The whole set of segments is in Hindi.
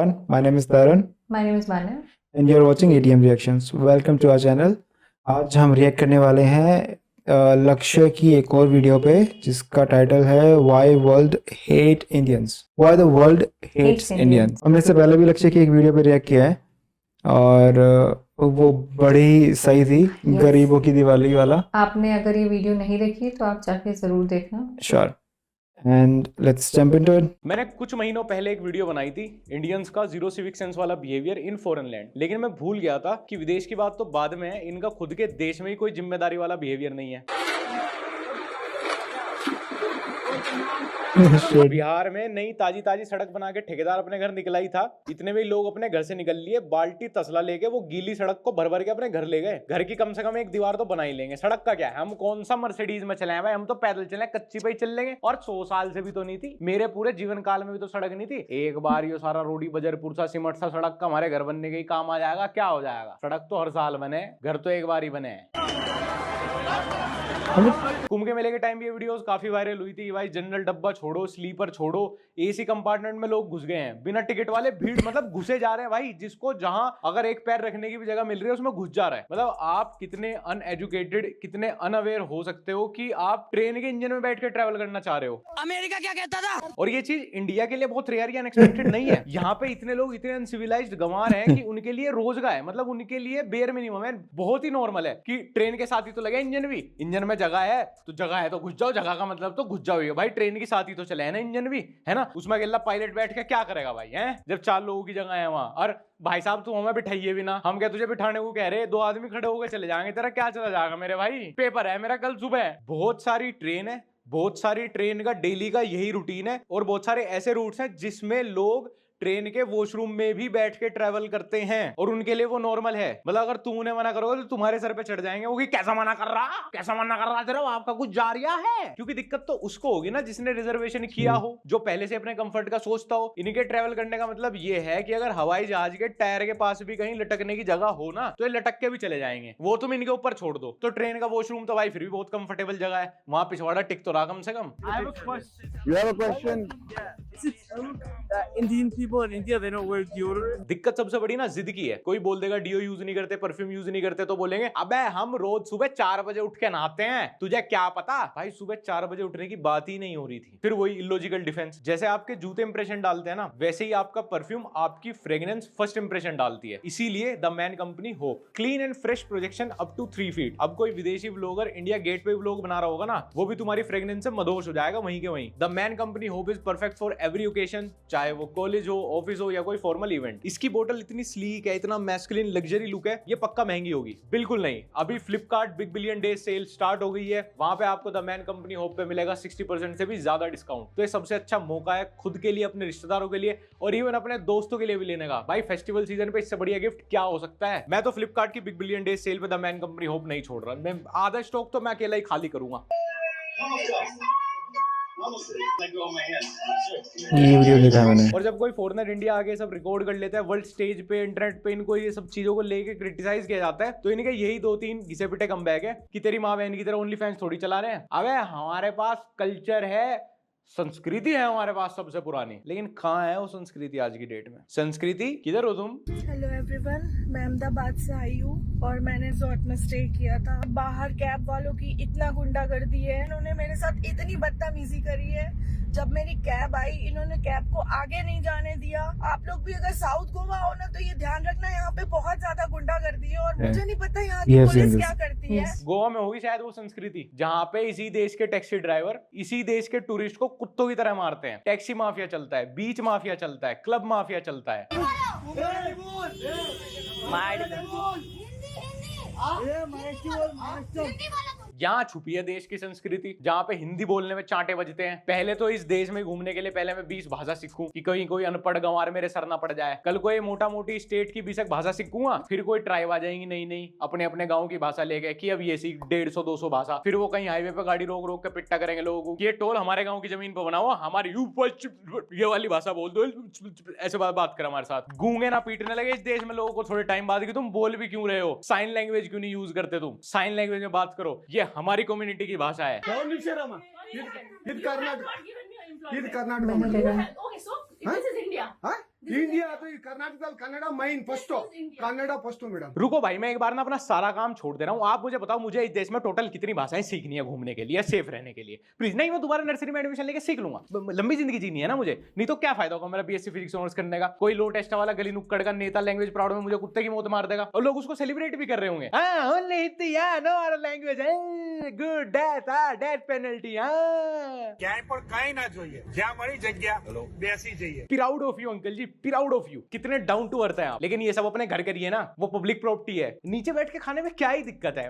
everyone. My name is Tarun My name is Manu. and you're watching ATM Reactions. Welcome to our channel. आज हम रिएक्ट करने वाले हैं लक्ष्य की एक और वीडियो पे जिसका टाइटल है Why World Hate Indians. Why the World Hates Indians. हमने इससे पहले भी लक्ष्य की एक वीडियो पे रिएक्ट किया है और वो बड़ी सही थी, गरीबों की दिवाली वाला. आपने अगर ये वीडियो नहीं देखी तो आप जाके जरूर देखना. Sure. And let's jump into it. मैंने कुछ महीनों पहले एक वीडियो बनाई थी इंडियंस का जीरो सिविक सेंस वाला बिहेवियर इन फॉरेन लैंड, लेकिन मैं भूल गया था कि विदेश की बात तो बाद में है, इनका खुद के देश में ही कोई जिम्मेदारी वाला बिहेवियर नहीं है. बिहार में नई ताजी ताजी सड़क बना के ठेकेदार अपने घर निकला ही था, इतने में लोग अपने घर से निकल लिए, बाल्टी तसला लेके वो गीली सड़क को भर भर के अपने घर ले गए. घर की कम से कम एक दीवार तो बना ही लेंगे, सड़क का क्या है, हम कौन सा मर्सिडीज में चले हैं भाई, हम तो पैदल चले, कच्ची पे ही चल लेंगे. और 100 साल से भी तो नहीं थी, मेरे पूरे जीवन काल में भी तो सड़क नहीं थी. एक बार ये सारा रोडी बजरपुर सा सिमट सा सड़क का हमारे घर बनने के ही काम आ जाएगा, क्या हो जाएगा. सड़क तो हर साल बने, घर तो एक बार ही बने. कुंभ के मेले के टाइम ये वीडियोस काफी वायरल हुई थी भाई. जनरल डब्बा छोड़ो, स्लीपर छोड़ो, एसी कंपार्टमेंट में लोग घुस गए हैं बिना टिकट वाले, भीड़ मतलब घुसे जा रहे हैं भाई, जिसको जहां अगर एक पैर रखने की भी जगह मिल रही है उसमें घुस जा रहा है. मतलब आप कितने अनएजुकेटेड, कितने अनअवेयर हो सकते हो कि आप ट्रेन के इंजन में बैठ के ट्रेवल करना चाह रहे हो. अमेरिका क्या कहता था. और ये चीज इंडिया के लिए बहुत रेयर या अनएक्सपेक्टेड नहीं है. यहाँ पे इतने लोग इतने अनसिविलाइज्ड गंवार हैं कि उनके लिए रोज का है, मतलब उनके लिए बेयर मिनिमम है, बहुत ही नॉर्मल है कि ट्रेन के साथ ही तो लगे इंजन भी, इंजन में जगह है तो जगह है तो घुस जाओ, जगह का मतलब तो घुस जाओ भाई. ट्रेन के साथ ही तो चले है ना इंजन भी, है ना. उसमें अकेला पायलट बैठ के क्या करेगा भाई, हैं जब 4 लोगों की जगह है वहां. और भाई साहब तुम हमें बिठाइए भी ना, हम क्या तुझे बिठाने को कह रहे, 2 आदमी खड़े होकर चले जाएंगे, तेरा क्या चला जाएगा मेरे भाई. पेपर है मेरा कल सुबह. बहुत सारी ट्रेन है, बहुत सारी ट्रेन का डेली का यही रूटीन है, और बहुत सारे ऐसे रूट्स हैं जिसमें लोग ट्रेन के वॉशरूम में भी बैठ के ट्रैवल करते हैं और उनके लिए वो नॉर्मल है. मतलब अगर तुम उन्हें मना करोगे तो तुम्हारे सर पे चढ़ जाएंगे वो कि कैसा मना कर रहा, कैसा मना कर रहा, तेरा आपका कुछ जारिया है. क्योंकि दिक्कत तो उसको होगी ना जिसने रिजर्वेशन किया हो, जो पहले से अपने कंफर्ट का सोचता हो. इनके ट्रैवल करने का मतलब ये है कि अगर हवाई जहाज के टायर के पास भी कहीं लटकने की जगह हो ना तो ये लटक के भी चले जाएंगे, वो तुम इनके ऊपर छोड़ दो. तो ट्रेन का वॉशरूम तो भाई फिर भी बहुत कंफर्टेबल जगह है, वहां पिछवाड़ा टिक तो रहा कम से कम. You have a question? Indian people in India they don't wear deodorant. दिक्कत सबसे बड़ी ना जिद की है. कोई बोल देगा डीओ यूज नहीं करते, परफ्यूम यूज नहीं करते, तो बोलेंगे अबे हम रोज सुबह 4 बजे उठ के नहाते हैं, तुझे क्या पता. भाई सुबह 4 बजे उठने की बात ही नहीं हो रही थी. फिर वही इलॉजिकल डिफेंस, जैसे आपके जूते इंप्रेशन डालते हैं ना, वैसे ही आपका परफ्यूम आपकी फ्रेग्रेंस फर्स्ट इंप्रेशन डालती है. इसीलिए the main company hope clean and fresh projection up to 3 feet. अब कोई विदेशी व्लॉगर इंडिया गेट पे व्लॉग बना रहा होगा ना, वो भी तुम्हारी फ्रेग्रेंस से मदहोश हो जाएगा वहीं के वहीं. The main company hope is perfect for every occasion, चाहे वो कॉलेज हो, ऑफिस हो या कोई फॉर्मल इवेंट. इसकी बोतल इतनी स्लीक है, इतना मैस्कुलिन लग्जरी लुक है, ये पक्का महंगी होगी. बिल्कुल नहीं. अभी Flipkart big billion day cell start हो गई है, वहां पे आपको द मैन कंपनी होप पे मिलेगा 60% से भी ज्यादा डिस्काउंट. तो ये सबसे अच्छा मौका है खुद के लिए, अपने रिश्तेदारों के लिए और इवन अपने दोस्तों के लिए भी लेने का. भाई फेस्टिवल सीजन पे इससे बढ़िया गिफ्ट क्या हो सकता है. मैं तो फ्लिपकार्ट की बिग बिलियन डे सेल पे द मैन कंपनी होप नहीं छोड़ रहा. मैं आधा स्टॉक तो मैं अकेला ही खाली करूंगा. ये वीडियो देखा मैंने. और जब कोई फॉरेनर इंडिया आके सब रिकॉर्ड कर लेता है वर्ल्ड स्टेज पे, इंटरनेट पे, इनको ये सब चीजों को लेके क्रिटिसाइज किया जाता है, तो इनके यही 2-3 घिसे पिटे कमबैक है कि तेरी माँ बहन की तरह ओनली फैंस थोड़ी चला रहे हैं. अबे हमारे पास कल्चर है, संस्कृति है हमारे पास सबसे पुरानी, लेकिन कहाँ है वो संस्कृति आज की डेट में. संस्कृति किधर हो तुम. हेलो एवरीवन, मैं अहमदाबाद से आई हूँ और मैंने रिजॉर्ट में स्टे किया था. बाहर कैब वालों की इतना गुंडागर्दी है, इन्होंने मेरे साथ इतनी बदतमीजी करी है. जब मेरी कैब आई इन्होंने कैब को आगे नहीं जाने दिया. आप लोग भी अगर साउथ गोवा हो ना तो ये ध्यान रखना, यहाँ पे बहुत ज्यादा गुंडागर्दी है और मुझे नहीं पता यहाँ की पुलिस क्या करती है. गोवा में होगी शायद वो संस्कृति जहाँ पे इसी देश के टैक्सी ड्राइवर इसी देश के टूरिस्ट को कुत्तों की तरह मारते हैं. टैक्सी माफिया चलता है, बीच माफिया चलता है, क्लब माफिया चलता है. यहाँ छुपी है देश की संस्कृति, जहाँ पे हिंदी बोलने में चांटे बजते हैं. पहले तो इस देश में घूमने के लिए पहले मैं 20 भाषा सीखूं कि कहीं कोई अनपढ़ गंवार मेरे सर ना पड़ जाए. कल कोई मोटा मोटी स्टेट की 20 भाषा सीखूंगा, फिर कोई ट्राइब आ जाएंगी नई नई अपने अपने गाँव की भाषा लेके कि अब ये सीख 150-200 भाषा. फिर वो कहीं हाईवे पे गाड़ी रोक रोक के पिट्टा करेंगे लोगों को कि ये टोल हमारे गाँव की जमीन पे बनाओ, हमारी ये वाली भाषा बोल दो, ऐसे बात कर हमारे साथ. गूंगे ना पीटने लगे इस देश में लोगों को थोड़े टाइम बाद कि तुम बोल भी क्यों रहे हो, साइन लैंग्वेज क्यों नहीं यूज करते तुम, साइन लैंग्वेज में बात करो. ये हमारी कम्युनिटी की भाषा है. He's Karnataka. मैंने देखा. Huh? India, Karnataka, Kannada main first. Kannada first, madam. रुको भाई, मैं एक बार ना अपना सारा काम छोड़ दे रहा हूँ। आप मुझे बताओ, मुझे इस देश में टोटल कितनी भाषाएं सीखनी है घूमने के लिए, सेफ रहने के लिए? प्लीज। नहीं, मैं दोबारा नर्सरी में एडमिशन लेके सीख लूंगा। लंबी जिंदगी जीनी है ना मुझे, नहीं तो क्या फायदा होगा मेरा बीएससी फिजिक्स ऑनर्स करने का? कोई लो टेस्ट वाला गली नुक्कड़ का नेता लैंग्वेज प्राउड में मुझे कुत्ते की मौत मार देगा और लोग उसको सेलिब्रेट भी कर रहे होंगे। Only Hindi, no other language, good death penalty. ક્યાંય પણ કાંઈ ના જોઈએ, જ્યાં મળી જગ્યા બેસી જઈએ। Proud of you uncle ji, proud of you. कितने डाउन टू अर्थ है आप। लेकिन ये सब अपने घर करिए ना, वो पब्लिक प्रॉपर्टी है। नीचे बैठ के खाने में क्या ही दिक्कत है?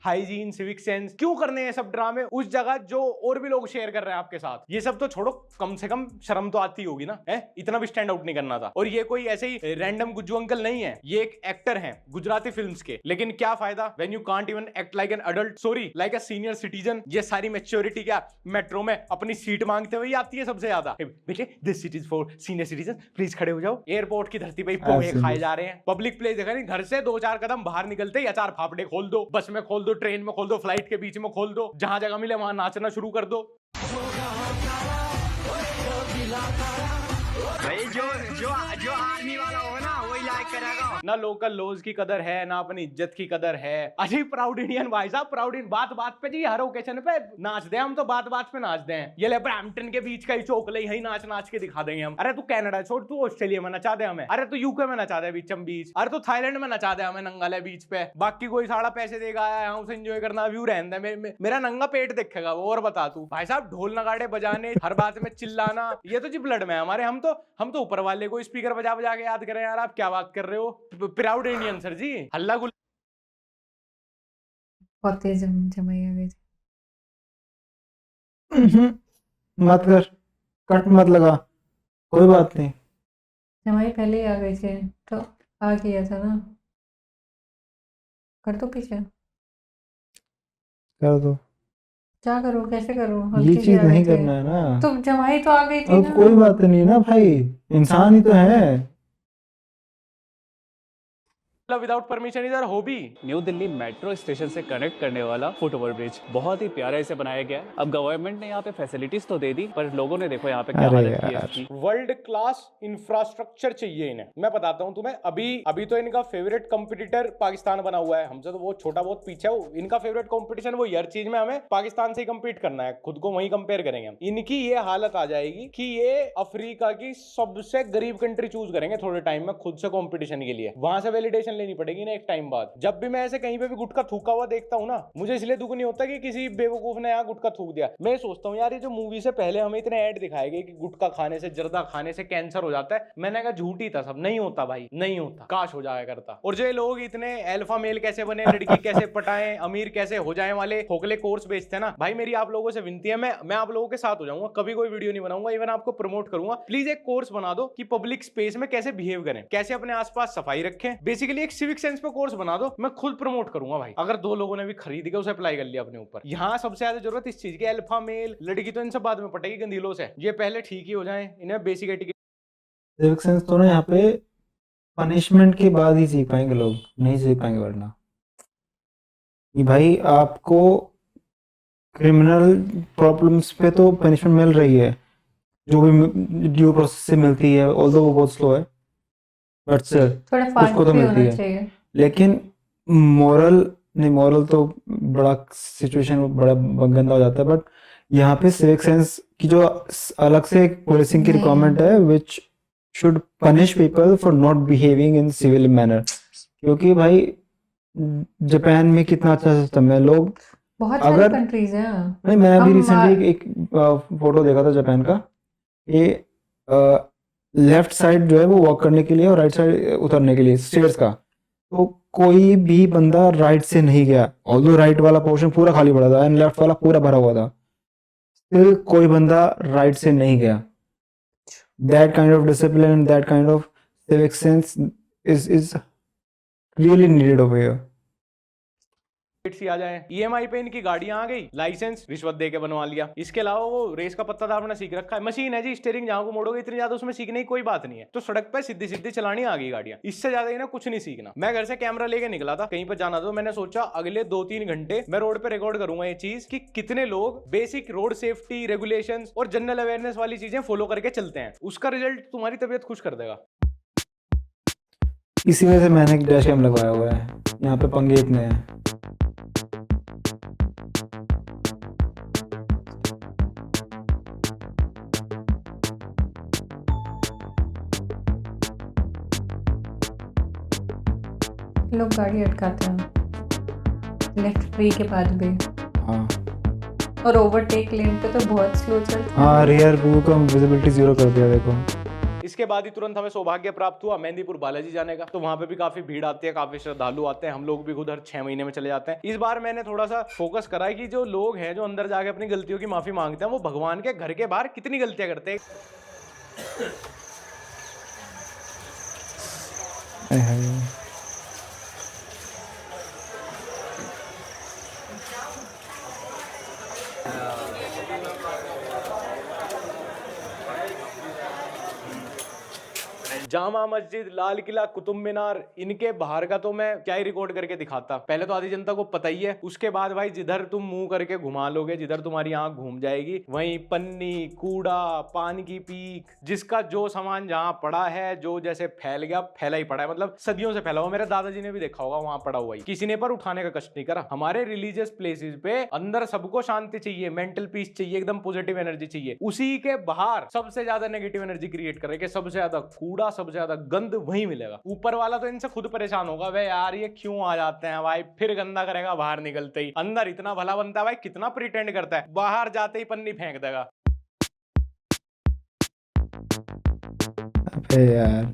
हाइजीन, सिविक सेंस, क्यों करने हैं सब ड्रामे उस जगह जो और भी लोग शेयर कर रहे हैं आपके साथ? ये सब तो छोड़ो, कम से कम शर्म तो आती होगी ना, है? इतना भी स्टैंड आउट नहीं करना था। और ये कोई ऐसे ही रैंडम गुज्जू अंकल नहीं है, ये एक एक्टर हैं गुजराती फिल्म्स के। लेकिन क्या फायदा when you can't even act like an adult, sorry like a senior citizen. ये सारी मैच्योरिटी क्या मेट्रो में अपनी सीट मांगते हुए आती है सबसे ज्यादा। बेटे, this seat is for senior citizen, please खड़े हो जाओ। एयरपोर्ट की धरती पे पोहे खाए जा रहे हैं। पब्लिक प्लेस देखा नहीं, घर से 2-4 कदम बाहर निकलते ही अचार फाफड़े खोल दो, बस में खोल दो, ट्रेन में खोल दो, फ्लाइट के बीच में खोल दो, जहां जगह मिले वहां नाचना शुरू कर दो। भाई जो आर्मी वाला हो ना वही लाइक करेगा। ना लोकल लॉज की कदर है, ना अपनी इज्जत की कदर है। अजी प्राउड इंडियन भाई साहब, प्राउड इंडियन। बात बात पे जी, हर ओकेजन पे नाच दे हम तो, बात बात पे नाच दे। ये ले ब्रैम्पटन के बीच का ही चौकले यही नाच नाच के दिखा देंगे हम। अरे तू कनाडा छोड़, तू ऑस्ट्रेलिया में नचा दे हमें। अरे तू यूके में नचा दे बीचम बीच। अरे तू थाईलैंड में नचा दे हमें नंगाले बीच पे। बाकी कोई साड़ा पैसे देगा आया उसे एंजॉय करना, व्यू रहने दे। मेरा नंगा पेट देखेगा वो। और बता तू भाई साहब, ढोल नगाड़े बजाने, हर बात में चिल्लाना, ये तो जी ब्लड में है हमारे। हम तो ऊपर वाले को स्पीकर बजा बजा के याद करें। यार आप क्या बात कर रहे हो? प्राउड इंडियन सर जी, हल्ला गुल। बहुत तेज जमाई आ गई थी। मत कर, कट मत लगा, कोई बात नहीं। जमाई पहले ही आ गई थी तो आ गया था ना। कर दो पीछे। कर दो। क्या करूँ, कैसे करूँ? ये हल्की सी चीज आ गई नहीं थी। करना है ना। तो जमाई तो आ गई थी अब ना। कोई बात नहीं ना भाई, इंसान ही तो है। विदाउट परमिशन इधर हो भी। न्यू दिल्ली मेट्रो स्टेशन से कनेक्ट करने वाला फुट ओवर ब्रिज बहुत ही प्यारा इसे बनाया गया है। अब गवर्नमेंट ने यहाँ पे फैसिलिटीज तो दे दी, पर लोगों ने देखो यहाँ पे क्या अरे हालत की है यार। इसकी। वर्ल्ड क्लास इंफ्रास्ट्रक्चर चाहिए इन्हें। मैं बताता हूँ तुम्हें, अभी तो इनका फेवरेट कंपटीटर पाकिस्तान बना हुआ है। हमसे तो वो छोटा बहुत पीछे है। इनका फेवरेट कंपटीशन वो, हर चीज में हमें पाकिस्तान से ही कंपीट करना है, खुद को वहीं कंपेयर करेंगे हम। इनकी ये हालत आ जाएगी कि ये अफ्रीका की सबसे गरीब कंट्री चूज करेंगे थोड़े टाइम में खुद से कंपटीशन के लिए। वहां से वैलिडेशन लेनी पड़ेगी ना एक टाइम बाद। जब भी मैं ऐसे कहीं पे भी गुटखा थूका हुआ देखता हूँ ना, मुझे इसलिए दुख नहीं होता कि किसी बेवकूफ ने यहाँ गुटखा थूक दिया। मैं सोचता हूँ यार, ये जो मूवी से पहले हमें इतने ऐड दिखाए गए कि गुटखा खाने से, जर्दा खाने से कैंसर हो जाता है, मैंने कहा झूठी था सब, नहीं होता भाई, नहीं होता। काश हो जाया करता। और जो ये लोग इतने अल्फा मेल कैसे बने, लड़की कैसे पटाएं, अमीर कैसे हो जाए वाले खोखले कोर्स बेचते हैं ना भाई, मेरी आप लोगों से विनती है, मैं आप लोगों के साथ हो जाऊंगा। कभी कोई वीडियो नहीं बनाऊंगा, इवन आपको प्रमोट करूंगा। प्लीज एक कोर्स बना दो कि पब्लिक स्पेस में कैसे बिहेव करें, कैसे अपने आसपास सफाई रखें। बेसिकली एक सिविक सेंस पे कोर्स बना दो, मैं खुद प्रमोट करूंगा भाई। अगर 2 लोगों ने भी खरीद के उसे अप्लाई कर लिया अपने ऊपर। यहाँ सबसे ज्यादा जरूरत इस चीज की, अल्फा मेल लड़की तो इन सब बाद में पटेगी गंदीलों से, ये पहले ठीक ही हो जाए। इन्हें बेसिक एटिकेट, सिविक सेंस तो ना यहाँ पे पनिशमेंट के बाद ही सीख पाएंगे लोग, नहीं सीख पाएंगे वरना। कि भाई आपको क्रिमिनल प्रॉब्लम्स पे तो पनिशमेंट मिल रही है, जो भी ड्यू प्रोसेस से मिलती है, ऑल्दो वो बहुत स्लो है, बट स्टिल थोड़ा उसको फास्ट तो भी मिलती होना है। चाहिए। लेकिन मोरल तो बड़ा सिचुएशन बड़ा गंदा हो जाता है। बट यहाँ पे सिविक सेंस की जो अलग से एक पुलिसिंग की नहीं। रिक्वायरमेंट है, which should punish people for not behaving in civil manner. क्योंकि भाई जापान में कितना अच्छा सिस्टम है, लोग बहुत सारी अगर कंट्रीज हैं। नहीं, मैं अभी हम रिसेंटली एक फोटो देखा था जापान का। ये लेफ्ट साइड जो है वो वॉक करने के लिए और राइट साइड उतरने के लिए स्टेयर्स का, तो कोई भी बंदा राइट से नहीं गया। ऑल्दो राइट वाला पोर्शन पूरा खाली पड़ा था एंड लेफ्ट वाला पूरा भरा हुआ था, स्टिल कोई बंदा राइट से नहीं गया। That kind of discipline, that kind of civic sense is really needed over here. सी आ जाए। ईएमआई पे इनकी गाड़ियां आ गई, लाइसेंस रिश्वत दे के बनवा लिया। इसके अलावा वो रेस का पत्ता दापना सीख रखा है। मशीन है जी, स्टीयरिंग जहां को मोड़ोगे इतनी ज्यादा उसमें सीखने की कोई बात नहीं है। तो सड़क पे सीधी सीधी चलानी आ गई गाड़ियां, इससे ज्यादा इन्हें कुछ नहीं सीखना। मैं घर से कैमरा लेके निकला था, कहीं पर जाना था, मैंने सोचा अगले 2-3 घंटे मैं रोड पे रिकॉर्ड करूंगा ये चीज कि कितने लोग बेसिक रोड सेफ्टी रेगुलेशंस और जनरल अवेयरनेस वाली चीजें फॉलो करके चलते हैं। उसका रिजल्ट तुम्हारी तबीयत खुश कर देगा। इसी वजह से मैंने एक डैश कैम लगवाया हुआ है, यहाँ पे पंगे इतने हैं। लोग गाड़ी अटकाते हैं लेफ्ट फ्री के बाद भी, हाँ और ओवरटेक लेन पे तो बहुत स्लो चलते हैं। हाँ, रियर व्यू का विजिबिलिटी 0 कर दिया देखो। इसके बाद ही तुरंत हमें सौभाग्य प्राप्त हुआ मेहंदीपुर बालाजी जाने का। तो वहां पे भी काफी भीड़ आती है, काफी श्रद्धालु आते हैं। हम लोग भी खुद हर 6 महीने में चले जाते हैं। इस बार मैंने थोड़ा सा फोकस करा है कि जो लोग हैं जो अंदर जाके अपनी गलतियों की माफी मांगते हैं, वो भगवान के घर के बाहर कितनी गलतियां करते हैं। हाय हाय। जामा मस्जिद, लाल किला, कुतुब मीनार, इनके बाहर का तो मैं क्या ही रिकॉर्ड करके दिखाता। पहले तो आधी जनता को पता ही है, उसके बाद भाई जिधर तुम मुंह करके घुमा लोगे, जिधर तुम्हारी आंख घूम जाएगी, वहीं पन्नी, कूड़ा, पानी की पीक, जिसका जो सामान जहां पड़ा है, जो जैसे फैल गया, फैला ही पड़ा है। मतलब सदियों से फैला हुआ। मेरे दादाजी ने भी देखा होगा वहां पड़ा हुआ ही, किसी ने पर उठाने का कष्ट नहीं करा। हमारे रिलीजियस प्लेसेस पे अंदर सबको शांति चाहिए, मेंटल पीस चाहिए, एकदम पॉजिटिव एनर्जी चाहिए। उसी के बाहर सबसे ज्यादा नेगेटिव एनर्जी क्रिएट कर रहे हैं कि सबसे ज्यादा कूड़ा, सबसे ज्यादा गंद वहीं मिलेगा। ऊपर वाला तो इनसे खुद परेशान होगा, वे यार ये क्यों आ जाते हैं भाई, फिर गंदा करेगा बाहर निकलते ही। अंदर इतना भला बनता है भाई, कितना प्रिटेंड करता है, बाहर जाते ही पन्नी फेंक देगा। अबे यार,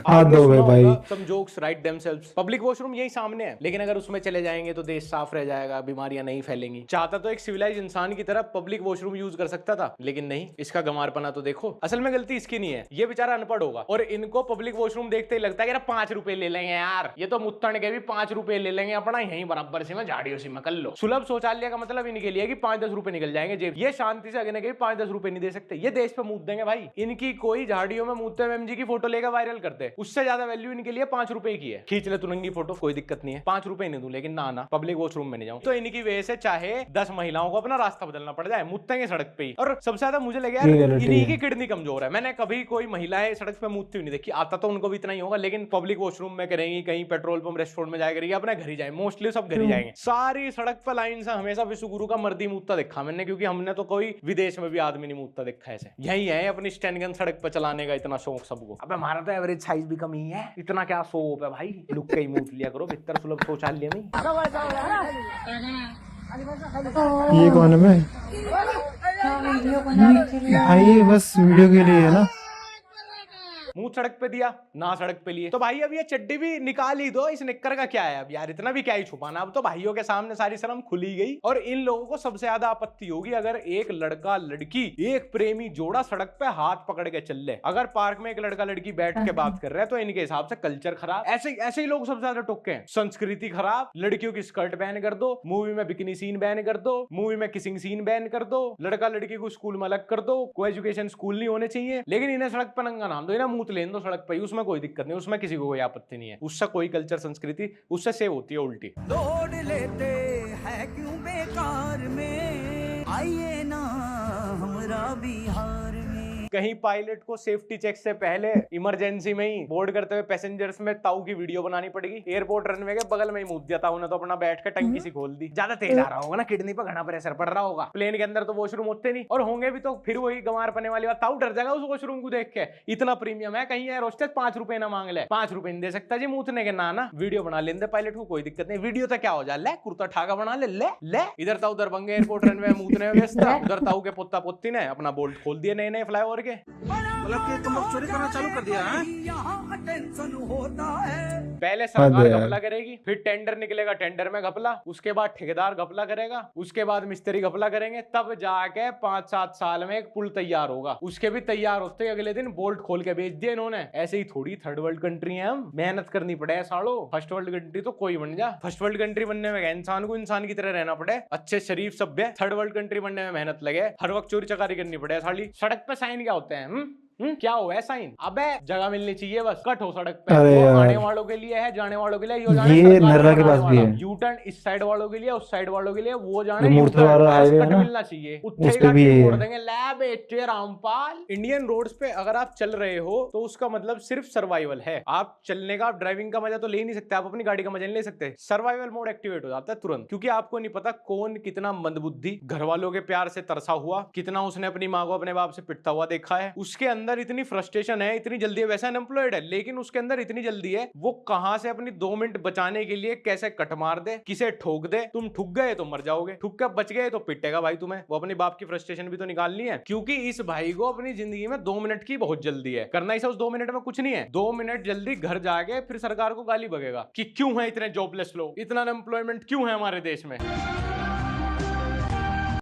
हाथ दो भाई। Some jokes write themselves. Public washroom यही सामने है, लेकिन अगर उसमें चले जाएंगे तो देश साफ रह जाएगा, बीमारियां नहीं फैलेंगी। चाहता तो एक सिविलाइज इंसान की तरह पब्लिक वॉशरूम यूज कर सकता था, लेकिन नहीं। इसका गंवारपना तो देखो। असल में गलती इसकी नहीं है, ये बेचारा अनपढ़ होगा और इनको पब्लिक वॉशरूम देखते ही लगता है कि 5 रुपए ले लेंगे यार, ये तो मुत्तण के भी 5 रुपए ले लेंगे अपना, यहीं बराबर से में झाड़ियों से में कर लो। सुलभ शौचालय का मतलब इनके लिए कि 5-10 रुपए निकल जाएंगे जेब। ये शांति से अगने के 5-10 रुपए नहीं दे सकते, ये देश पे मूत देंगे भाई। इनकी कोई झाड़ियों में मूतते हुए एमजी की फोटो लेकर वायरल करते, उससे ज्यादा वैल्यू इनके लिए 5 रुपए की है। खींच ले तुरंगी फोटो, कोई दिक्कत नहीं है, 5 रुपए नहीं दूं, लेकिन ना पब्लिक वॉशरूम में नहीं जाऊं। तो इनकी वजह से चाहे 10 महिलाओं को अपना रास्ता बदलना पड़ जाए, मुत्तेंगे सड़क पे ही। और सबसे ज्यादा मुझे लगे यार इन्हीं की किडनी कमजोर है। मैंने कभी कोई महिलाएं सड़क पे मुतती हुई नहीं देखी। आता तो उनको भी इतना ही होगा, लेकिन पब्लिक वॉशरूम में करेंगी, कहीं पेट्रोल पंप रेस्टोरेंट में जाए करेंगे, अपने घर ही जाए, मोस्टली सब घर ही जाएंगे। सारी सड़क पर लाइन से हमेशा विश्वगुरु का मर्दी मुतता देखा मैंने, क्योंकि हमने तो कोई विदेश में भी आदमी नहीं मुतता देखा ऐसे। यही है अपनी स्टैंड गन सड़क पर चलाने का इतना शौक सबको। अब हमारा तो एवरेज साइज भी कम ही है, इतना क्या शौक है भाई, लुक के ही मूत लिया करो भीतर सुलभ शौचालय में। ये कौन है भाई? भाई बस वीडियो के लिए है ना। मुंह सड़क पे दिया ना सड़क पे लिए, तो भाई अब ये चड्डी भी निकाल ही दो, इस निक्कर का क्या है अब यार, इतना भी क्या ही छुपाना। अब तो भाइयों के सामने सारी शर्म खुली गई। और इन लोगों को सबसे ज्यादा आपत्ति होगी अगर एक लड़का लड़की, एक प्रेमी जोड़ा सड़क पे हाथ पकड़ के चल ले। अगर पार्क में एक लड़का लड़की बैठ के बात कर रहे हैं तो इनके हिसाब से कल्चर खराब। ऐसे ही लोग सबसे ज्यादा टोके हैं। संस्कृति खराब, लड़कियों की स्कर्ट बैन कर दो, मूवी में बिकिनी सीन बैन कर दो, मूवी में किसिंग सीन बैन कर दो, लड़का लड़की को स्कूल में अलग कर दो, को एजुकेशन स्कूल नहीं होने चाहिए। लेकिन इन्हें सड़क पर नंगा नाम दो, इन्हें मुंह लेन दो सड़क पर, उसमें कोई दिक्कत नहीं, उसमें किसी को कोई आपत्ति नहीं है। उससे कोई कल्चर संस्कृति उससे सेव होती है उल्टी। दौड़ लेते हैं क्यों बेकार में, आइए ना हमरा बिहार में। कहीं पायलट को सेफ्टी चेक से पहले इमरजेंसी में ही बोर्ड करते हुए पैसेंजर्स में ताऊ की वीडियो बनानी पड़ेगी। एयरपोर्ट रनवे के बगल में ही मूत दिया ताऊ ने, तो अपना बैठ के टंकी सी खोल दी। ज्यादा तेज आ रहा होगा ना, किडनी पर घना प्रेशर पड़ रहा होगा। प्लेन के अंदर तो वॉशरूम होते नहीं, और होंगे भी तो फिर वही गंवार पने वाली बात। ताऊ डर जाएगा उस वॉशरूम को देख के, इतना प्रीमियम है। कहीं एयर होस्टेस 5 रुपए ना मांग ले, 5 रुपए नहीं दे सकता जी मूतने के ना। वीडियो बना लेंगे पायलट को, कोई दिक्कत नहीं। वीडियो तो क्या हो जाए, ले कुर्ता ठाका बना ले। इधर ताऊ दरभंगा एयरपोर्ट रनवे मूतने में व्यस्त, उधर ताऊ के पोता पोती ने अपना बोल्ट खोल दिए नए फ्लाईओवर के। मतलब कि तुम लोग चोरी करना चालू कर दिया है? यहाँ टेंशन होता है। पहले सरकार घपला करेगी, फिर टेंडर निकलेगा, टेंडर में घपला, उसके बाद ठेकेदार घपला करेगा, उसके बाद मिस्त्री घपला करेंगे, तब जाके 5-7 साल में एक पुल तैयार होगा। उसके भी तैयार होते अगले दिन बोल्ट खोल के बेच दिया इन्होंने। ऐसे ही थोड़ी थर्ड वर्ल्ड कंट्री है, हम मेहनत करनी पड़े सालों। फर्स्ट वर्ल्ड कंट्री तो कोई बन जा, फर्स्ट वर्ल्ड कंट्री बनने में इंसान को इंसान की तरह रहना पड़े, अच्छे शरीफ सभ्य। थर्ड वर्ल्ड कंट्री बनने में मेहनत लगे, हर वक्त चोरी चकारी करनी पड़े साली। सड़क पे साइन क्या होते हैं, क्या हुआ है साइन? अबे जगह मिलनी चाहिए, बस कट हो सड़क पे। अरे वो यार। आने वालों के लिए है, जाने वालों के लिए ये नर्रा के पास भी है। यू टर्न इस साइड वालों के लिए, उस साइड वालों के लिए, वो जाने जो मूर्ति वाला हाईवे है कट ना, मिलना चाहिए। उस पे भी मोड़ है। देंगे लैब एचे रामपाल। इंडियन रोड्स पे अगर आप चल रहे हो तो उसका मतलब सिर्फ सर्वाइवल है। आप चलने का, ड्राइविंग का मजा तो ले ही नहीं सकते, आप अपनी गाड़ी का मजा नहीं ले सकते। सर्वाइवल मोड एक्टिवेट हो जाता है तुरंत, क्योंकि आपको नहीं पता कौन कितना मंदबुद्धि, घर वालों के प्यार से तरसा हुआ, कितना उसने अपनी माँ को अपने बाप से पिटता हुआ देखा है, उसके अंदर इतनी फ्रस्ट्रेशन है, इतनी जल्दी है। वैसा अनएम्प्लॉयड है लेकिन उसके अंदर इतनी जल्दी है, वो कहां से अपनी 2 मिनट बचाने के लिए कैसे कट मार दे, किसे ठोक दे। तुम ठुक गए तो मर जाओगे, ठुक कर बच गए तो पिटेगा भाई तुम्हें। वो अपने बाप की फ्रस्ट्रेशन भी तो निकालनी है, क्योंकि इस भाई को अपनी जिंदगी में 2 मिनट की बहुत जल्दी है। करना ही उस 2 मिनट में कुछ नहीं है। 2 मिनट जल्दी घर जाके फिर सरकार को गाली बगेगा कि क्यों है इतने जॉबलेस लोग, इतना अनएम्प्लॉयमेंट क्यों है हमारे देश में।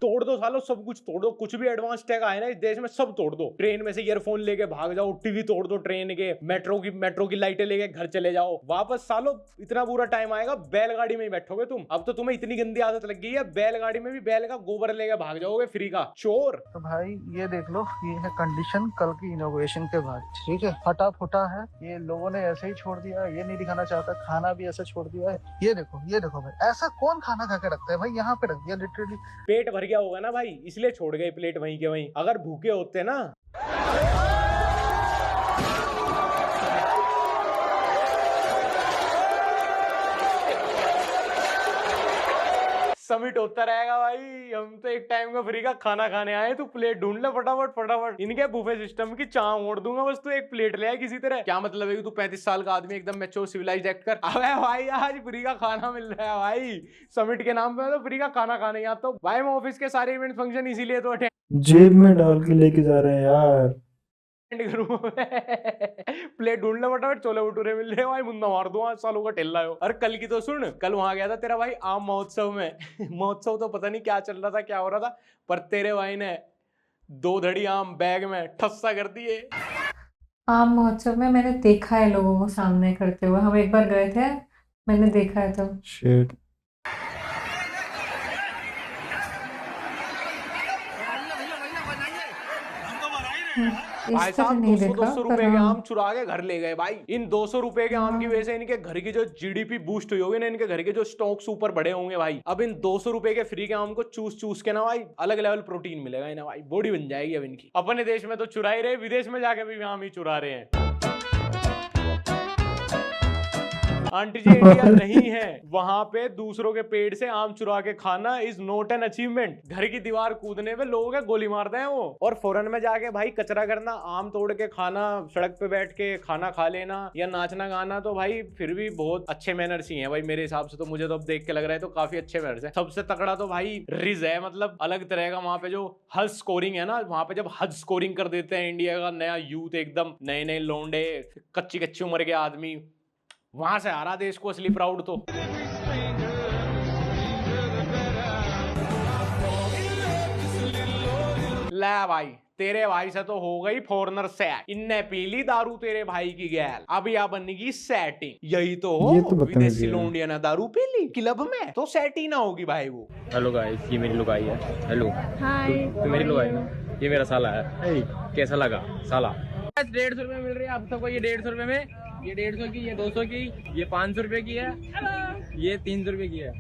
तोड़ दो सालो, सब कुछ तोड़ दो, कुछ भी एडवांस टेक आए ना इस देश में सब तोड़ दो। ट्रेन में से ईयरफोन लेके भाग जाओ, टीवी तोड़ दो ट्रेन के, मेट्रो की लाइटें लेके घर चले जाओ वापस। सालो इतना बुरा टाइम आएगा बैलगाड़ी में ही बैठोगे तुम। अब तो तुम्हें इतनी गंदी आदत लग गई है, बैलगाड़ी में भी बैल का गोबर लेके भाग जाओगे फ्री का, चोर। तो भाई ये देख लो, ये है कंडीशन कल की इनोवेशन के बाद, ठीक है। फटा फुटा है, ये लोगों ने ऐसे ही छोड़ दिया, ये नहीं दिखाना चाहता, खाना भी ऐसे छोड़ दिया है। ये देखो भाई, ऐसा कौन खाना खा के रखता है भाई, यहाँ पे रख दिया लिटरली। पेट भर गया होगा ना भाई, इसलिए छोड़ गए प्लेट वहीं के वहीं। अगर भूखे होते ना, समिट होता रहेगा भाई। हम तो एक टाइम का फ्री का खाना खाने आए, तू प्लेट ढूंढ ले फटाफट फटाफट। इनके बुफे सिस्टम की चाम ओढ़ दूंगा, बस तू एक प्लेट ले आए किसी तरह। क्या मतलब है कि तू 35 साल का आदमी एकदम मैच्योर सिविलाइज्ड एक्ट कर। अबे भाई आज फ्री का खाना मिल रहा है भाई, समिट के नाम पे तो फ्री का खाना खाने आता हूँ भाई। मैं ऑफिस के सारे इवेंट फंक्शन इसीलिए तो अटेंड जेब में डाल के लेके जा रहे हैं यार। प्लेट ढूंढ ले फटाफट, छोले भटूरे मिल रहे भाई, मुन्ना मार दूंगा सालों का टेल्ला हो। और कल की तो सुन, कल वहां गया था तेरा भाई आम महोत्सव में। महोत्सव तो पता नहीं क्या चल रहा था, क्या हो रहा था, पर तेरे भाई ने 2 धड़ी आम बैग में ठस्सा कर दिए। आम महोत्सव में मैंने देखा है लोगों को सामने करते हुए, हम एक बार गए थे, मैंने देखा है तो। शिट। भाई इस तरह साहब नहीं 200 देखा, पर रुपए के हाँ। आम चुरा के घर ले गए भाई। इन 200 रुपए के आम की वजह से इनके घर की जो जीडीपी बूस्ट हुई होगी ना, इनके घर के जो स्टॉक्स ऊपर बढ़े होंगे भाई। अब इन 200 रुपए के फ्री के आम को चूस के ना भाई अलग लेवल प्रोटीन मिलेगा इन्हें भाई, बॉडी बन जाएगी अब इनकी। अपने देश में तो चुरा ही रहे, विदेश में जाके भी आम ही चुरा रहे हैं। आंटी जी इंडिया नहीं है, वहां पे दूसरों के पेड़ से आम चुरा के खाना इज नॉट एन अचीवमेंट। घर की दीवार कूदने पे लोगों के गोली मारते हैं वो। और फॉरेन में जाके भाई कचरा करना, आम तोड़ के खाना, सड़क पे बैठ के खाना खा लेना या नाचना गाना, तो भाई फिर भी बहुत अच्छे मैनर्स ही हैं भाई मेरे हिसाब से। तो मुझे तो अब देख के लग रहा है तो काफी अच्छे मैनर्स है। सबसे तगड़ा तो भाई रिज है, मतलब अलग तरह का वहां पे जो हज स्कोरिंग है ना, वहां पे जब हज स्कोरिंग कर देते हैं इंडिया का नया यूथ, एकदम नए नए लोंडे, कच्ची कच्ची उम्र के आदमी, वहां से आ रहा देश को असली प्राउड तो। ले भाई तेरे भाई से तो हो गई फॉरनर सेट, इनने पी ली दारू तेरे भाई की गैल, अब यहाँ बनेगी सेटिंग। यही तो हो, ये तो बदतमीजी विदेशी है। लोंडिया ने दारू पी ली क्लब में तो सेट ही ना होगी भाई वो। हेलो गाइस, ये मेरी लुगाई है। Hello hi. तो मेरी लुगाई ना, ये मेरा साला है। कैसा लगा साला? 150 रुपए मिल रही है आप सबको, ये 150 रुपए में, ये 150 की, ये 200 की, ये 500 रुपए की है, ये 300 रुपए की है।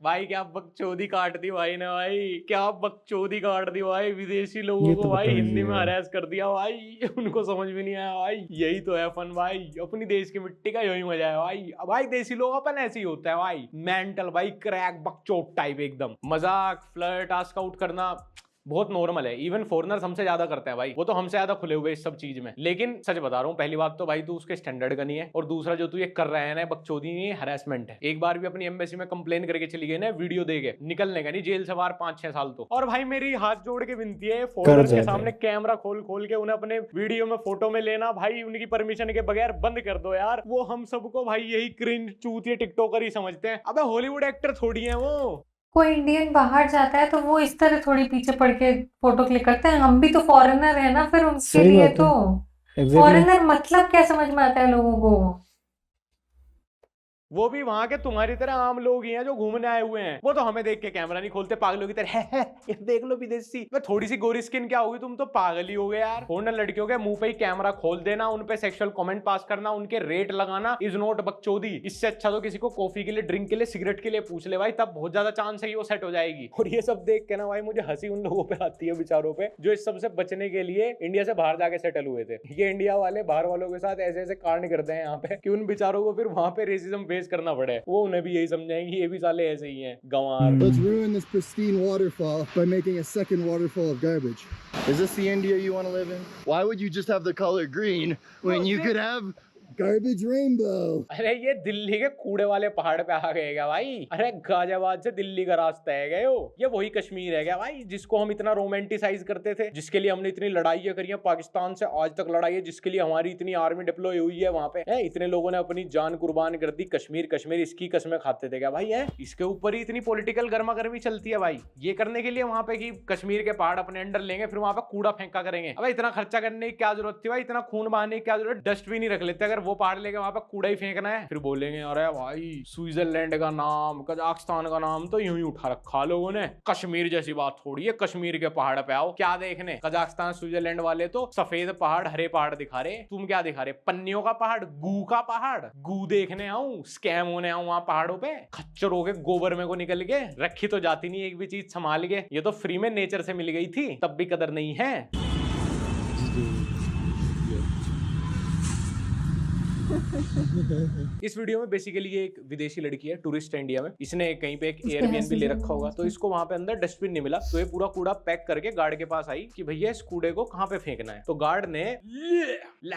भाई क्या बकचोदी काट दी भाई ने, भाई क्या बकचोदी काट दी भाई। विदेशी लोगों ये को तो भाई बदतमीजी हिंदी में है। हरास कर दिया भाई, उनको समझ भी नहीं आया भाई। यही तो है फन भाई, अपनी देश की मिट्टी का यही मजा है भाई। अब भाई देसी लोग अपन ऐसे ही होता है भाई, मेंटल भाई, क्रैक बकचोद टाइप एकदम। मजाक फ्लर्ट टास्क आउट करना बहुत नॉर्मल है, इवन फॉरेनर्स हमसे ज्यादा करते हैं भाई, वो तो हमसे ज्यादा खुले हुए इस सब चीज में। लेकिन सच बता रहा हूँ, पहली बात तो भाई तू उसके स्टैंडर्ड का नहीं है, और दूसरा जो तू ये कर रहा है ना बकचोदी नहीं, हरासमेंट है। एक बार भी अपनी एम्बेसी में कंप्लेन करके चली गई ना, वीडियो देके निकलने का नहीं, जेल से बाहर 5-6 साल तो। और भाई मेरी हाथ जोड़ के विनती है, फॉरेनर्स के सामने कैमरा खोल के उन्हें अपने वीडियो में फोटो में लेना भाई उनकी परमिशन के बगैर बंद कर दो यार। वो हम सबको भाई यही क्रिंज चूतिए टिकटॉकर ही समझते हैं। अबे हॉलीवुड एक्टर थोड़ी है वो। कोई इंडियन बाहर जाता है तो वो इस तरह थोड़ी पीछे पड़ के फोटो क्लिक करते हैं, हम भी तो फॉरेनर है ना, फिर उनके सही लिए बात है। तो एग्जैक्टली। फॉरेनर मतलब क्या समझ में आता है लोगों को। वो भी वहां के तुम्हारी तरह आम लोग ही हैं जो घूमने आए हुए हैं। वो तो हमें देख के कैमरा नहीं खोलते पागलों की तरह। ये देख लो विदेशी, मैं थोड़ी सी गोरी स्किन क्या होगी, तुम तो पागल ही हो गए यार। फोन लड़कियों के मुंह पे ही कैमरा खोल देना, उन पे सेक्सुअल कमेंट पास करना, उनके रेट लगाना इज नॉट बकचोदी। इससे अच्छा तो किसी को कॉफी के लिए, ड्रिंक के लिए, सिगरेट के लिए पूछ ले भाई, तब बहुत ज्यादा चांस है कि वो सेट हो जाएगी। और ये सब देख के ना भाई मुझे हंसी उन लोगों पे आती है बेचारों पे जो इस सब से बचने के लिए इंडिया से बाहर जाके सेटल हुए थे। ये इंडिया वाले बाहर वालों के साथ ऐसे ऐसे कांड करते हैं यहाँ पे कि उन बेचारों को फिर वहां पे रेसिज्म फेस करना पड़े। वो उन्हें भी यही समझाएंगे ये भी साले ऐसे ही हैं गंवार। Let's ruin this pristine waterfall by making a second waterfall of garbage. Is this the India you want to live in? Why would you just have the color green when you could have garbage rainbow? अरे ये दिल्ली के कूड़े वाले पहाड़ पे आ गए क्या भाई? अरे गाजियाबाद से दिल्ली का रास्ता है गए हो, ये वही कश्मीर है क्या भाई जिसको हम इतना रोमांटिसाइज करते थे, जिसके लिए हमने इतनी लड़ाइयां करी हैं, पाकिस्तान से आज तक लड़ाई है, जिसके लिए हमारी इतनी आर्मी डिप्लॉय हुई है वहां पे है, इतने लोगों ने अपनी जान कुर्बान कर दी। कश्मीर कश्मीर इसकी कसमें खाते थे क्या भाई? है इसके ऊपर ही इतनी पॉलिटिकल गर्मा गर्मी चलती है भाई, ये करने के लिए वहां पे कि कश्मीर के पहाड़ अपने अंडर लेंगे, फिर वहां पे कूड़ा फेंका करेंगे। अब इतना खर्चा करने की क्या जरूरत थी भाई, इतना खून बहाने की क्या जरूरत? डस्टबिन ही रख लेते अगर वो पहाड़ लेके वहां पे कूड़ा ही फेंकना है। फिर बोलेंगे अरे भाई स्विट्जरलैंड का नाम, कजाकिस्तान का नाम तो यूं ही उठा रखा लोगों ने, कश्मीर जैसी बात थोड़ी है। कश्मीर के पहाड़ पे आओ क्या देखने, कजाकिस्तान स्विट्जरलैंड वाले तो सफेद पहाड़ हरे पहाड़ दिखा रहे, तुम क्या दिखा रहे? पन्नियों का पहाड़, गू का पहाड़। गू देखने आऊं, स्कैम होने आऊं वहां पहाड़ों पे, खच्चर हो के गोबर में को निकल के रखी तो जाती नहीं एक भी चीज संभाल के। ये तो फ्री में नेचर से मिल गई थी, तब भी कदर नहीं है। इस वीडियो में बेसिकली ये एक विदेशी लड़की है, टूरिस्ट है इंडिया में। इसने कहीं पे एक एयरबीएनबी ले रखा होगा, तो इसको वहां पे अंदर डस्टबिन नहीं मिला, तो ये पूरा कूड़ा पैक करके गार्ड के पास आई कि भैया इस कूड़े को कहाँ पे फेंकना है। तो गार्ड ने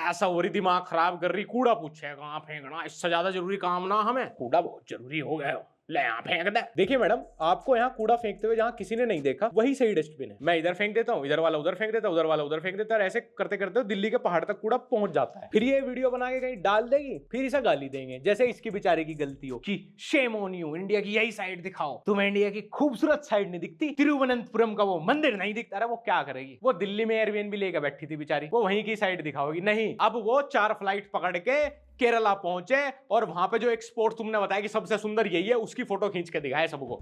ऐसा हो रही दिमाग खराब कर रही, कूड़ा पूछे कहाँ फेंकना, इससे ज्यादा जरूरी काम ना हमें, कूड़ा बहुत जरूरी हो गया हो, ले यहाँ फेंक दे। देखिए मैडम, आपको यहाँ कूड़ा फेंकते हुए जहाँ किसी ने नहीं देखा वही सही डस्टबिन है। मैं इधर फेंक देता हूँ, इधर वाला उधर फेंक देता है, उधर वाला उधर फेंक देता है, ऐसे करते करते दिल्ली के पहाड़ तक कूड़ा पहुंच जाता है। फिर ये वीडियो बना के कहीं डाल देगी, फिर इसे गाली देंगे जैसे इसकी बेचारे की गलती हो कि शेम ऑन यू, इंडिया की यही साइड दिखाओ, तुम्हें इंडिया की खूबसूरत साइड नहीं दिखती, तिरुवनंतपुरम का वो मंदिर नहीं दिखता। अरे वो क्या करेगी, वो दिल्ली में एयरबीएनबी लेकर बैठी थी बेचारी, वो वहीं की साइड दिखाओगी? नहीं, अब वो 4 फ्लाइट पकड़ के केरला पहुंचे और वहां पे जो एक स्पॉट तुमने बताया कि सबसे सुंदर यही है, उसकी फोटो खींच के दिखाए सबको।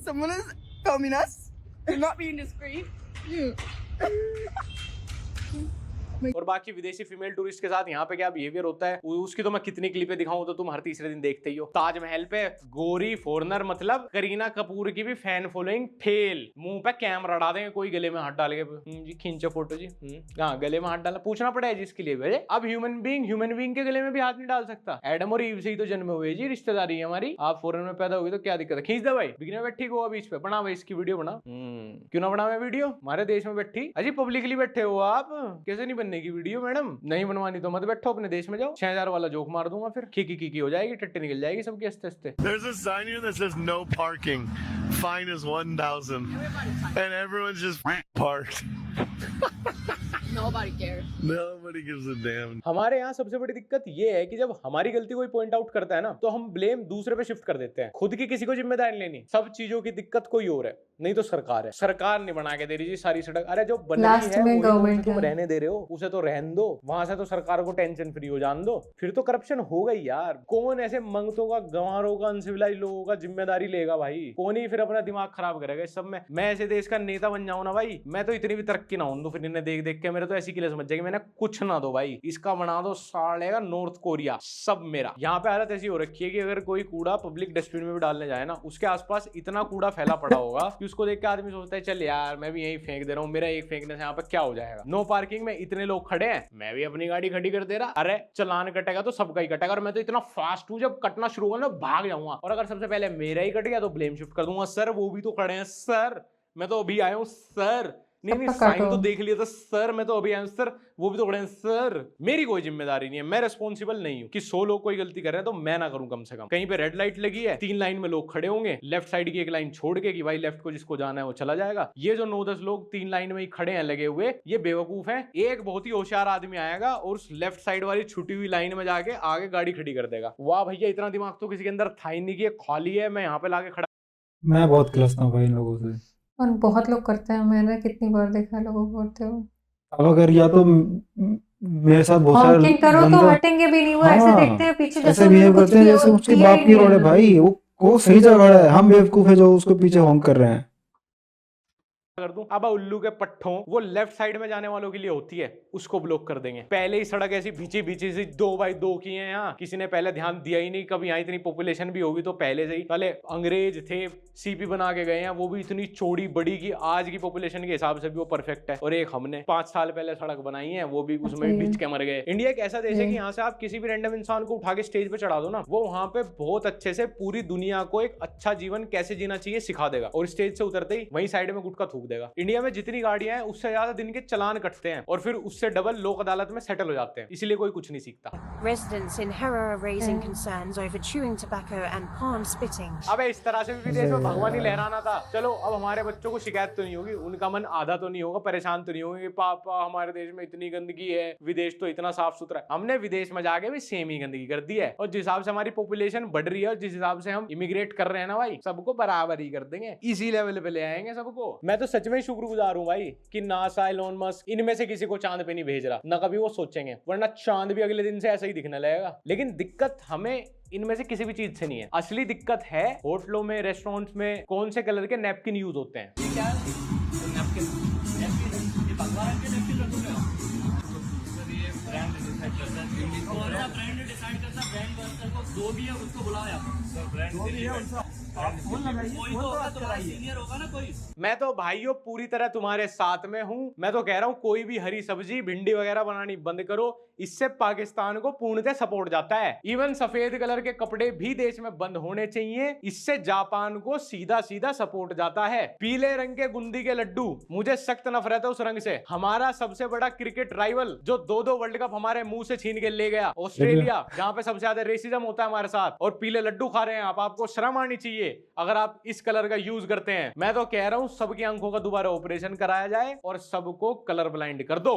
Someone is filming us. I'm not being discreet. और बाकी विदेशी फीमेल टूरिस्ट के साथ यहाँ पे क्या बिहेवियर होता है उसकी तो मैं कितनी क्लिपें दिखाऊं तो तुम हर तीसरे दिन देखते ही हो। ताजमहल पे गोरी फॉरनर, मतलब करीना कपूर की भी फैन फॉलोइंग फेल, मुंह पे कैमरा डाल देंगे कोई गले में हाथ डाल के, जी खींचो फोटो जी, हाँ गले में हाथ डालना पूछना पड़ेगा जिसके लिए भी। अब ह्यूमन बीइंग के गले में भी हाथ नहीं डाल सकता। एडम और ईव से ही तो जन्म हुए जी, रिश्तेदारी है हमारी। आप फॉरेन में पैदा हुए तो क्या दिक्कत है, खींच दे भाई, बिकने बैठी गोवा बीच पे, बना भाई इसकी वीडियो बना। क्यों ना बना वीडियो, हमारे देश में बैठी अजी पब्लिकली बैठे हो आप, कैसे नहीं बनने की वीडियो मैडम? नहीं बनवानी तो मत बैठो, अपने देश में जाओ। 6000 वाला जोक मार दूंगा, फिर खी हो जाएगी, टट्टी निकल जाएगी सबकी हंसते हंसते। There's a sign here that says no parking. Fine is 1,000. And everyone's just parked. Nobody cares. Nobody gives a damn. हमारे यहाँ सबसे बड़ी दिक्कत ये है कि जब हमारी गलती कोई पॉइंट आउट करता है ना, तो हम ब्लेम दूसरे पे शिफ्ट कर देते हैं, खुद की किसी को जिम्मेदारी लेनी। सब चीजों की दिक्कत कोई और है, नहीं तो सरकार है। सरकार नहीं बना के दे रही जी सारी सड़क। अरे जो बनी है गवर्नमेंट तुम रहने दे रहे हो, उसे तो रहने दो, वहां से तो सरकार को टेंशन फ्री हो जान दो, फिर तो करप्शन हो गई यार। कौन ऐसे मंगतों का, गंवारों का, अनसिविलाइज लोगों का जिम्मेदारी लेगा भाई? कौन ही फिर अपना दिमाग खराब करेगा इस सब में? मैं ऐसे देश का नेता बन जाऊं ना भाई, मैं तो इतनी भी तरक्की ना हूं, तो फिर इन्हें देख देख के मेरे तो ऐसी किले समझ जाएगी मैंने कुछ ना दो भाई, इसका बना दो सालेगा नॉर्थ कोरिया, सब मेरा। यहाँ पे हालत ऐसी हो रखी है कि अगर कोई कूड़ा पब्लिक डस्टबिन में भी डालने जाए ना, उसके आसपास इतना कूड़ा फैला पड़ा होगा कि उसको देख के आदमी सोचता है चल यार मैं भी यहीं फेंक दे रहा हूँ, मेरा एक फेंकने से यहाँ पे क्या हो जाएगा। नो पार्किंग में इतने लोग खड़े हैं, मैं भी अपनी गाड़ी खड़ी कर दे रहा, अरे चलान कटेगा तो सबका ही कटेगा, और मैं तो इतना फास्ट हूँ जब कटना शुरू होगा ना भाग जाऊंगा, और अगर सबसे पहले मेरा ही कट गया तो ब्लेम शिफ्ट कर दूंगा, सर वो भी तो खड़े हैं सर, मैं तो अभी आया हूँ सर, नहीं साइन तो देख लिया था सर, मैं तो अभी आया सर, वो भी तो खड़े हैं सर। मेरी कोई जिम्मेदारी नहीं है, मैं रिस्पॉन्सिबल नहीं हूँ कि 100 लोग कोई गलती कर रहे हैं तो मैं ना करूं कम से कम। कहीं पे रेड लाइट लगी है, 3 लाइन में लोग खड़े होंगे, लेफ्ट साइड की एक लाइन छोड़ के कि भाई लेफ्ट को जिसको जाना है वो चला जाएगा। ये जो 9-10 लोग 3 लाइन में ही खड़े हैं लगे हुए, ये बेवकूफ है। एक बहुत ही होशियार आदमी आएगा और उस लेफ्ट साइड वाली छुटी हुई लाइन में जाके आगे गाड़ी खड़ी कर देगा। वाह भैया, इतना दिमाग तो किसी के अंदर था ही नहीं कि खाली है, मैं यहाँ पे लाके खड़ा। मैं बहुत क्लसता हूँ भाई इन लोगों से, और बहुत लोग करते हैं, मैंने कितनी बार देखा है लोगों को करते हो। अब अगर या तो मेरे साथ बहुत सारे हॉकिंग करो तो बंदे हटेंगे भी नहीं, वो ऐसे हाँ, देखते हैं पीछे ऐसे जैसे बिहेव उन्होंने कुछ करते हैं किया जैसे हो, उसके किया बाप ही की नहीं रोड है है। भाई। वो सही जगह है, हम बेवकूफ है जो उसको पीछे होंक कर रहे हैं। कर दूं अब उल्लू के पट्टों, वो लेफ्ट साइड में जाने वालों के लिए होती है, उसको ब्लॉक कर देंगे। पहले ही सड़क ऐसी बीची सी 2x2 की है यहाँ, किसी ने पहले ध्यान दिया ही नहीं। कभी यहाँ इतनी पॉपुलेशन भी होगी तो पहले से ही, पहले अंग्रेज थे सीपी बना के गए हैं, वो भी इतनी चौड़ी बड़ी की आज की पॉपुलेशन के हिसाब से भी वो परफेक्ट है। और एक हमने 5 साल पहले सड़क बनाई है, वो भी उसमें डिच के मर गए। इंडिया एक ऐसा देश है कि यहाँ से आप किसी भी रैंडम इंसान को उठा के स्टेज पे चढ़ा दो ना, वो वहां पे बहुत अच्छे से पूरी दुनिया को एक अच्छा जीवन कैसे जीना चाहिए सिखा देगा, और स्टेज से उतरते ही वहीं साइड में गुटखा थूक देगा। इंडिया में जितनी गाड़ियां हैं उससे ज्यादा दिन के चालान कटते हैं, और फिर उससे डबल लोक अदालत में सेटल हो जाते हैं, इसलिए कोई कुछ नहीं सीखता। Residents in Harrow are raising concerns over chewing tobacco and palm spitting. अबे इस तरह से भी विदेश में भगवान ही लहराना था। चलो अब हमारे बच्चों को शिकायत तो नहीं होगी, उनका मन आधा तो नहीं होगा, परेशान तो नहीं होंगे कि पापा हमारे देश में इतनी गंदगी है, विदेश तो इतना साफ सुथरा है। हमने विदेश में जाके भी सेम ही गंदगी कर दी है, और जिस हिसाब से हमारी पॉपुलेशन बढ़ रही है और जिस हिसाब से हम इमिग्रेट कर रहे हैं ना भाई, सबको बराबर ही कर देंगे, इसी लेवल पे ले आएंगे सबको। मैं तो सच में शुक्रगुजार हूँ भाई कि नासा, एलोन मस्क, इनमें से किसी को चांद पे नहीं भेज रहा, ना कभी वो सोचेंगे, वरना चांद भी अगले दिन से ऐसा ही दिखने लगेगा। लेकिन दिक्कत हमें इनमें से किसी भी चीज से नहीं है, असली दिक्कत है होटलों में, रेस्टोरेंट्स में कौन से कलर के नैपकिन यूज होते हैं। मैं तो भाइयों पूरी तरह तुम्हारे साथ में हूं। मैं तो कह रहा हूं कोई भी हरी सब्जी, भिंडी वगैरह बनानी बंद करो, इससे पाकिस्तान को पूर्णतः सपोर्ट जाता है। इवन सफेद कलर के कपड़े भी देश में बंद होने चाहिए, इससे जापान को सीधा सीधा सपोर्ट जाता है। पीले रंग के गुंदी के लड्डू, मुझे सख्त नफरत है उस रंग से। हमारा सबसे बड़ा क्रिकेट राइवल जो 2-2 वर्ल्ड कप हमारे मुंह से छीन के ले गया, ऑस्ट्रेलिया, जहां पे सबसे ज्यादा रेसिज्म होता है हमारे साथ, और पीले लड्डू खा रहे हैं आप। आपको शर्म आनी चाहिए अगर आप इस कलर का यूज करते हैं। मैं तो कह रहा हूं सबकी आंखों का दोबारा ऑपरेशन कराया जाए और सबको कलर ब्लाइंड कर दो।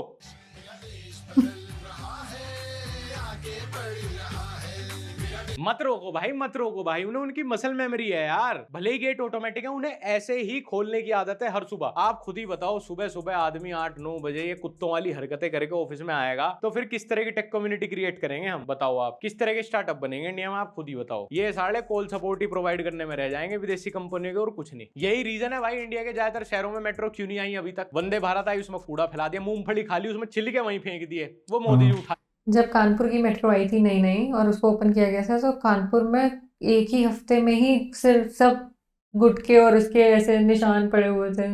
मत रोको भाई, मत रोको भाई, उन्हें उनकी मसल मेमोरी है यार। भले ही गेट ऑटोमेटिक है, उन्हें ऐसे ही खोलने की आदत है हर सुबह। आप खुद ही बताओ, सुबह सुबह आदमी 8-9 बजे ये कुत्तों वाली हरकतें करके ऑफिस में आएगा तो फिर किस तरह की टेक कम्युनिटी क्रिएट करेंगे हम? बताओ आप, किस तरह के स्टार्टअप बनेंगे इंडिया में? आप खुद ही बताओ। ये सारे कॉल सपोर्ट ही प्रोवाइड करने में रह जाएंगे विदेशी कंपनियों के, और कुछ नहीं। यही रीजन है भाई इंडिया के ज्यादातर शहरों में मेट्रो क्यों नहीं आई अभी तक। वंदे भारत आई, उसमें कूड़ा फैला दिया, मूंगफली खा ली, उसमें छिलके वहीं फेंक दिए, वो मोदी जी उठा। जब कानपुर की मेट्रो आई थी नई नई और उसको ओपन किया गया था, तो कानपुर में एक ही हफ्ते में ही सिर्फ सब गुटके और उसके ऐसे निशान पड़े हुए थे।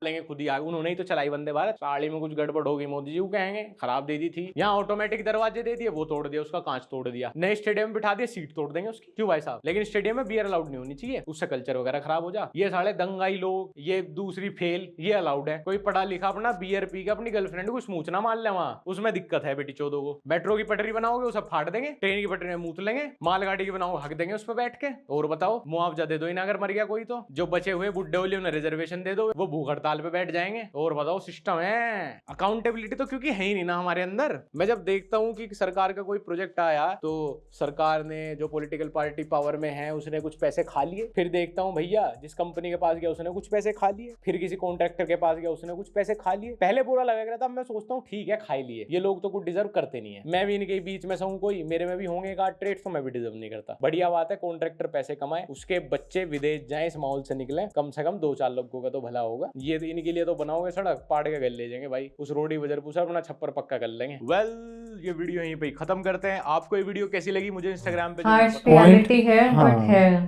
लेंगे खुद ही आगे, उन्होंने ही तो चलाई वंदे भारत। साड़ी में कुछ गड़बड़ होगी, मोदी जी को कहेंगे खराब दे दी थी। यहाँ ऑटोमेटिक दरवाजे दे दिए, वो तोड़ दिया, उसका कांच तोड़ दिया। नए स्टेडियम में बिठा दिया, सीट तोड़ देंगे उसकी। क्यों भाई साहब? लेकिन स्टेडियम में बियर अलाउड नहीं होनी चाहिए, उससे कल्चर वगैरह खराब हो जा। ये साले दंगाई लोग, ये दूसरी फेल, ये अलाउड है। कोई पढ़ा लिखा अपना बियर पी के अपनी गर्लफ्रेंड को स्मूच ना मान ले वहाँ, उसमें दिक्कत है बेटी चौदह को। मेट्रो की पटरी बनाओगे उसे फाड़ देंगे, ट्रेन की पटरी में मूत लेंगे, मालगाड़ी की बनाओ हक देंगे उस पर बैठ के। और बताओ, मुआवजा दे दो इन्हें अगर मर गया कोई तो। जो बचे हुए बुड्ढे वाले उन्हें रिजर्वेशन दे दो, वो भूख हड़ताल पे बैठ जाएंगे। और बताओ, सिस्टम है। अकाउंटेबिलिटी तो क्योंकि है ही नहीं ना हमारे अंदर। मैं जब देखता हूँ कि सरकार का कोई प्रोजेक्ट आया तो सरकार ने, जो पॉलिटिकल पार्टी पावर में है, उसने कुछ पैसे खा लिए। फिर देखता हूँ भैया जिस कंपनी के पास गया उसने कुछ पैसे खा लिए, फिर किसी कॉन्ट्रैक्टर के पास गया उसने कुछ पैसे खा लिए। पहले बुरा लगा रहा था, मैं सोचता हूँ ठीक है खा लिए, ये लोग तो कुछ डिजर्व करते नहीं है। मैं भी इनके बीच में से हूँ, कोई मेरे में भी होंगे एक आध ट्रेड तो मैं भी डिजर्व नहीं करता। बढ़िया बात है, कॉन्ट्रैक्टर पैसे कमाए, उसके बच्चे विदेश जाए, इस माहौल से निकले, कम से कम 2-4 लोगों का तो भला होगा। ये इनके लिए तो बनाओगे सड़क, पाड़ के ले जाएंगे भाई, उस रोडी वजर पूछा अपना छप्पर पक्का कर लेंगे। ये वीडियो यहीं पे खत्म करते हैं। आपको ये वीडियो कैसी लगी मुझे इंस्टाग्राम पे हार्श रियलिटी है, बट है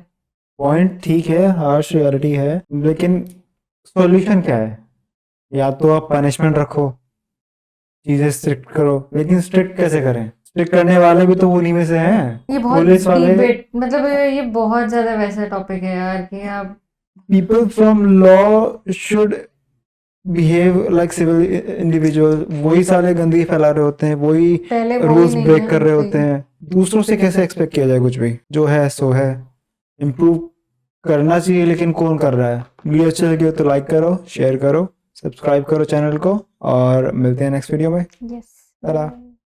पॉइंट ठीक है, हार्श रियलिटी है, लेकिन सॉल्यूशन क्या है? या तो आप पनिशमेंट रखो, चीजें स्ट्रिक्ट करो, लेकिन स्ट्रिक्ट कैसे करें? स्ट्रिक्ट करने वाले भी तो उन्हीं में से हैं। ये बहुत पुलिस वाले, मतलब ये बहुत ज्यादा वैसा टॉपिक है यार कि आप people from law should behave like civil individual. वही साले गंदगी फैला रहे होते हैं, वही रूल्स ब्रेक कर रहे होते हैं। दूसरों से कैसे एक्सपेक्ट किया जाए? कुछ भी जो है सो है, इम्प्रूव करना चाहिए, लेकिन कौन कर रहा है? वीडियो अच्छा लगे तो लाइक करो, शेयर करो, सब्सक्राइब करो चैनल को, और मिलते हैं नेक्स्ट वीडियो में। यस।